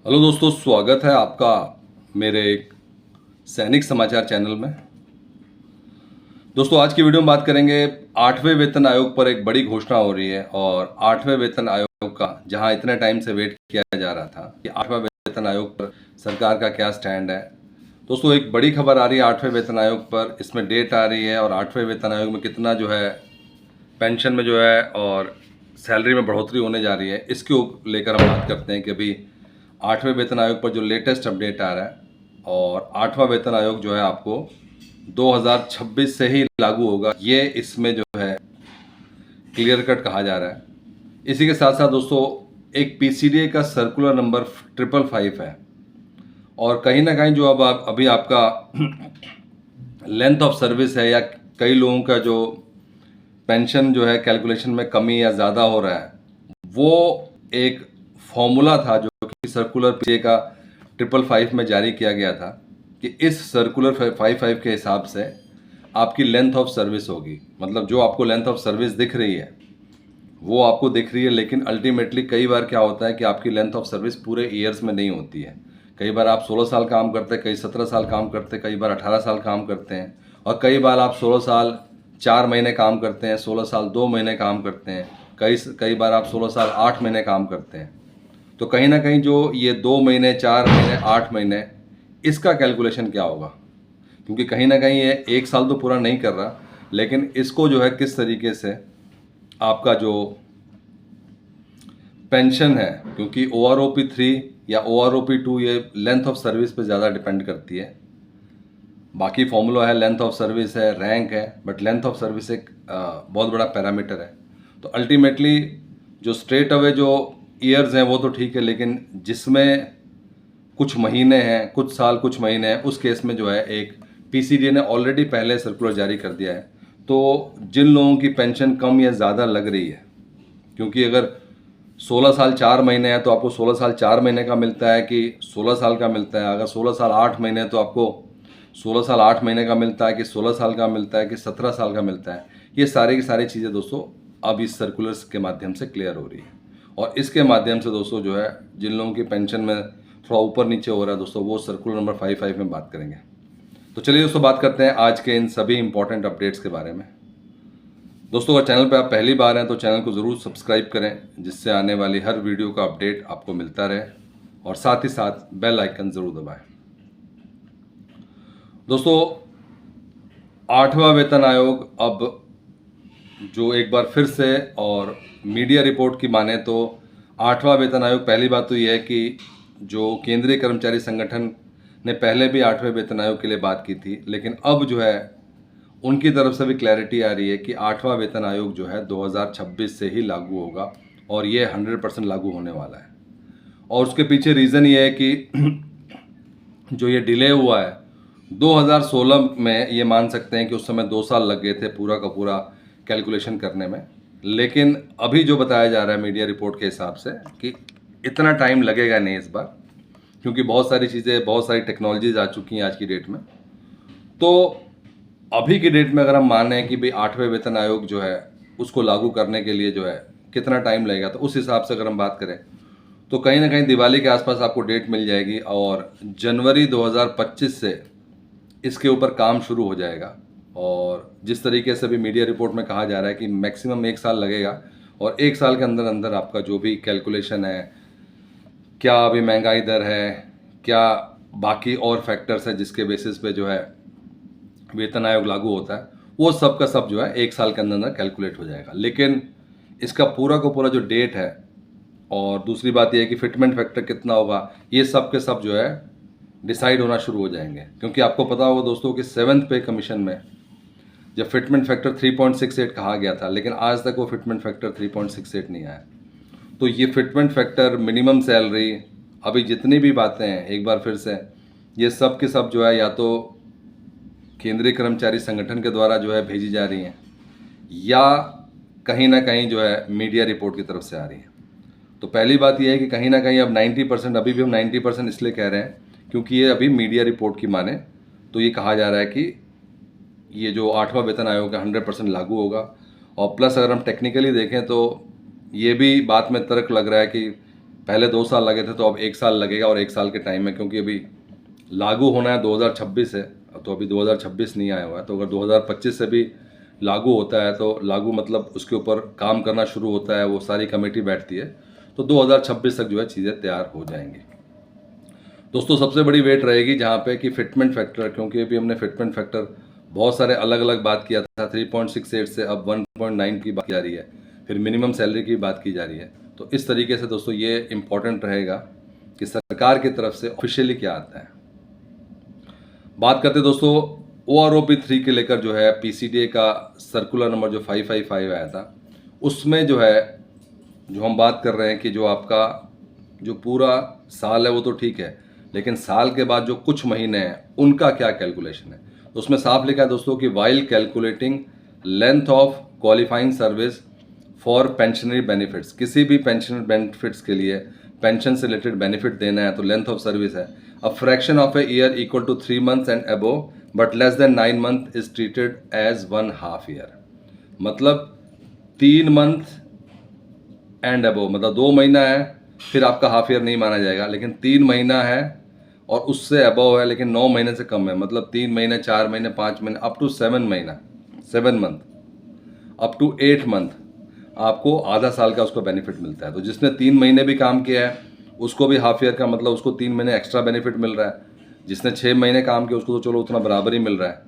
Hello दोस्तों, स्वागत है आपका मेरे एक सैनिक समाचार चैनल में। दोस्तों, आज की वीडियो में बात करेंगे 8वें वेतन आयोग पर। एक बड़ी घोषणा हो रही है और 8वें वेतन आयोग का जहां इतने टाइम से वेट किया जा रहा था कि 8वां वेतन आयोग पर सरकार का क्या स्टैंड है। दोस्तों, एक बड़ी खबर आ रही है 8वें वेतन आयोग पर। इसमें डेट आ रही है और 8वें वेतन आयोग में कितना जो है पेंशन में जो है और सैलरी में बढ़ोतरी होने जा रही है। इसके लेकर हम बात करते हैं कि अभी 8वें वेतन आयोग पर जो लेटेस्ट अपडेट आ रहा है और 8वां वेतन आयोग जो है आपको 2026 से ही लागू होगा, ये इसमें जो है क्लियर कट कहा जा रहा है। इसी के साथ साथ दोस्तों, एक पीसीडीए का सर्कुलर नंबर 555 है और कहीं ना कहीं जो अब अभी आपका लेंथ ऑफ सर्विस है या कई लोगों का जो पेंशन जो है कैलकुलेशन में कमी या ज़्यादा हो रहा है, वो एक फॉर्मूला था जो कि सर्कुलर पीसीडीए का 555 में जारी किया गया था कि इस सर्कुलर 55 के हिसाब से आपकी लेंथ ऑफ सर्विस होगी। मतलब जो आपको लेंथ ऑफ सर्विस दिख रही है वो आपको दिख रही है, लेकिन अल्टीमेटली कई बार क्या होता है कि आपकी लेंथ ऑफ सर्विस पूरे ईयर्स में नहीं होती है। कई बार आप 16 साल काम करते हैं, कई 17 साल काम करते हैं, कई बार 18 साल काम करते हैं और कई बार आप 16 साल 4 महीने काम करते हैं, 16 साल 2 महीने काम करते हैं, कई बार आप 16 साल 8 महीने काम करते हैं। तो कहीं ना कहीं जो ये 2 महीने 4 महीने 8 महीने, इसका कैलकुलेशन क्या होगा, क्योंकि कहीं ना कहीं ये 1 साल तो पूरा नहीं कर रहा, लेकिन इसको जो है किस तरीके से आपका जो पेंशन है, क्योंकि OROP 3 या OROP 2 ये लेंथ ऑफ सर्विस पे ज़्यादा डिपेंड करती है। बाकी फॉर्मूला है, लेंथ ऑफ सर्विस है, रैंक है, बट लेंथ ऑफ सर्विस एक बहुत बड़ा पैरामीटर है। तो अल्टीमेटली जो स्ट्रेट अवे जो ईयर्स हैं वो तो ठीक है, लेकिन जिसमें कुछ महीने हैं, कुछ साल कुछ महीने हैं, उस केस में जो है एक पीसीडीए ने ऑलरेडी पहले सर्कुलर जारी कर दिया है। तो जिन लोगों की पेंशन कम या ज़्यादा लग रही है, क्योंकि अगर 16 साल 4 महीने हैं तो आपको 16 साल 4 महीने का मिलता है कि 16 साल का मिलता है। अगर 16 साल 8 महीने हैं तो आपको 16 साल 8 महीने का मिलता है कि 16 साल का मिलता है कि 17 साल का मिलता है। ये सारी की सारी चीज़ें दोस्तों अब इस सर्कुलर्स के माध्यम से क्लियर हो रही है और इसके माध्यम से दोस्तों जो है जिन लोगों की पेंशन में थोड़ा ऊपर नीचे हो रहा है दोस्तों, वो सर्कुलर नंबर 55 में बात करेंगे। तो चलिए दोस्तों, बात करते हैं आज के इन सभी इंपॉर्टेंट अपडेट्स के बारे में। दोस्तों, अगर चैनल पर आप पहली बार हैं तो चैनल को ज़रूर सब्सक्राइब करें, जिससे आने वाली हर वीडियो का अपडेट आपको मिलता रहे और साथ ही साथ बेल आइकन ज़रूर दबाएं। दोस्तों, 8वां वेतन आयोग अब जो एक बार फिर से और मीडिया रिपोर्ट की माने तो 8वां वेतन आयोग, पहली बात तो यह है कि जो केंद्रीय कर्मचारी संगठन ने पहले भी 8वें वेतन आयोग के लिए बात की थी, लेकिन अब जो है उनकी तरफ से भी क्लैरिटी आ रही है कि 8वां वेतन आयोग जो है 2026 से ही लागू होगा और ये 100% लागू होने वाला है। और उसके पीछे रीज़न ये है कि जो ये डिले हुआ है 2016 में, ये मान सकते हैं कि उस समय 2 साल लग गए थे पूरा का पूरा कैलकुलेशन करने में, लेकिन अभी जो बताया जा रहा है मीडिया रिपोर्ट के हिसाब से कि इतना टाइम लगेगा नहीं इस बार, क्योंकि बहुत सारी चीज़ें, बहुत सारी टेक्नोलॉजीज आ चुकी हैं आज की डेट में। तो अभी की डेट में अगर हम माने कि भाई 8वें वेतन आयोग जो है उसको लागू करने के लिए जो है कितना टाइम लगेगा, तो उस हिसाब से अगर हम बात करें तो कहीं ना कहीं दिवाली के आसपास आपको डेट मिल जाएगी और जनवरी 2025 से इसके ऊपर काम शुरू हो जाएगा। और जिस तरीके से भी मीडिया रिपोर्ट में कहा जा रहा है कि मैक्सिमम 1 साल लगेगा और 1 साल के अंदर अंदर आपका जो भी कैलकुलेशन है, क्या अभी महंगाई दर है, क्या बाकी और फैक्टर्स है जिसके बेसिस पे जो है वेतन आयोग लागू होता है, वो सब का सब जो है 1 साल के अंदर अंदर कैलकुलेट हो जाएगा। लेकिन इसका पूरा का पूरा जो डेट है और दूसरी बात यह है कि फिटमेंट फैक्टर कितना होगा, ये सब के सब जो है डिसाइड होना शुरू हो जाएंगे। क्योंकि आपको पता होगा दोस्तों कि 7th पे कमीशन में जब फिटमेंट फैक्टर 3.68 कहा गया था, लेकिन आज तक वो फिटमेंट फैक्टर 3.68 नहीं आया। तो ये फिटमेंट फैक्टर, मिनिमम सैलरी, अभी जितनी भी बातें हैं, एक बार फिर से ये सब के सब जो है या तो केंद्रीय कर्मचारी संगठन के द्वारा जो है भेजी जा रही हैं या कहीं ना कहीं जो है मीडिया रिपोर्ट की तरफ से आ रही है। तो पहली बात यह है कि कहीं ना कहीं अब 90%, अभी भी हम 90% इसलिए कह रहे हैं क्योंकि ये अभी मीडिया रिपोर्ट की माने तो ये कहा जा रहा है कि ये जो 8वां वेतन आयोग है 100% लागू होगा। और प्लस अगर हम टेक्निकली देखें तो ये भी बात में तर्क लग रहा है कि पहले 2 साल लगे थे तो अब 1 साल लगेगा, और 1 साल के टाइम में, क्योंकि अभी लागू होना है 2026 है, तो अभी 2026 नहीं आया हुआ है, तो अगर 2025 से भी लागू होता है तो लागू मतलब उसके ऊपर काम करना शुरू होता है, वो सारी कमेटी बैठती है, तो 2026 तक जो है चीज़ें तैयार हो जाएंगी। दोस्तों सबसे बड़ी वेट रहेगी जहाँ पे कि फिटमेंट फैक्टर, क्योंकि अभी हमने फिटमेंट फैक्टर बहुत सारे अलग अलग बात किया था, 3.68 से अब 1.9 की बात की जा रही है, फिर मिनिमम सैलरी की बात की जा रही है। तो इस तरीके से दोस्तों ये इम्पोर्टेंट रहेगा कि सरकार की तरफ से ऑफिशियली क्या आता है। बात करते दोस्तों OROP 3 के लेकर जो है PCDA का सर्कुलर नंबर जो 555 आया था, उसमें जो है जो हम बात कर रहे हैं कि जो आपका जो पूरा साल है वो तो ठीक है, लेकिन साल के बाद जो कुछ महीने हैं उनका क्या कैलकुलेशन है। तो उसमें साफ लिखा है दोस्तों कि while calculating length of qualifying service for pensionary benefits, किसी भी पेंशनरी बेनिफिट्स के लिए पेंशन से रिलेटेड बेनिफिट देना है तो लेंथ ऑफ सर्विस है a fraction of a year equal to 3 months and above but less than 9 months is treated as 1/2 year। मतलब 3 month एंड अबोव मतलब 2 महीना है फिर आपका हाफ ईयर नहीं माना जाएगा, लेकिन 3 महीना है और उससे अबव है लेकिन 9 महीने से कम है, मतलब 3 महीने 4 महीने 5 महीने अप टू 7 महीना 7 मंथ अप टू 8 मंथ आपको आधा साल का उसका बेनिफिट मिलता है। तो जिसने 3 महीने भी काम किया है उसको भी हाफ ईयर का मतलब उसको 3 महीने एक्स्ट्रा बेनिफिट मिल रहा है। जिसने 6 महीने काम किया उसको तो चलो उतना बराबर ही मिल रहा है,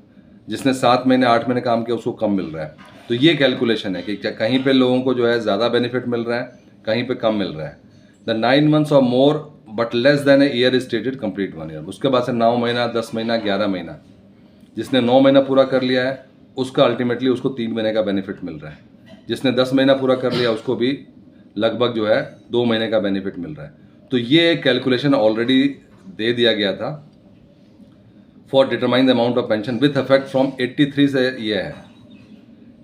जिसने 7 महीने 8 महीने काम किया उसको कम मिल रहा है। तो ये कैलकुलेशन है कि क्या कहीं पे लोगों को जो है ज़्यादा बेनिफिट मिल रहा है, कहीं पे कम मिल रहा है। द 9 months और more but less then a year is stated complete 1 year। उसके बाद से 9 महीना 10 महीना 11 महीना, जिसने 9 महीना पूरा कर लिया है उसका अल्टीमेटली उसको 3 महीने का बेनिफिट मिल रहा है। जिसने 10 महीना पूरा कर लिया उसको भी लगभग जो है 2 महीने का बेनिफिट मिल रहा है। तो ये कैलकुलेशन ऑलरेडी दे दिया गया था for determine the amount of pension with effect from 83 से ये है।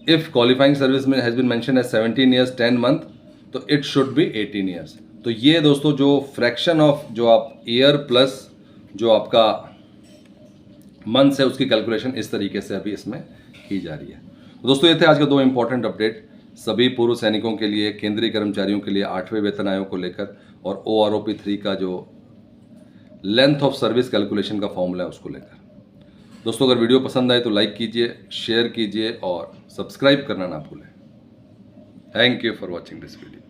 इफ क्वालिफाइंग सर्विस में has been mention as 17 years 10 month तो इट शुड बी 18 years। तो ये दोस्तों जो फ्रैक्शन ऑफ जो आप ईयर प्लस जो आपका मंथ्स है उसकी कैलकुलेशन इस तरीके से अभी इसमें की जा रही है। तो दोस्तों ये थे आज के 2 इंपॉर्टेंट अपडेट सभी पूर्व सैनिकों के लिए, केंद्रीय कर्मचारियों के लिए 8वें वेतन आयोग को लेकर, और OROP 3 का जो लेंथ ऑफ सर्विस कैलकुलेशन का फॉर्मूला है उसको लेकर। दोस्तों अगर वीडियो पसंद आए तो लाइक कीजिए, शेयर कीजिए और सब्सक्राइब करना ना भूलें। Thank you for watching this video.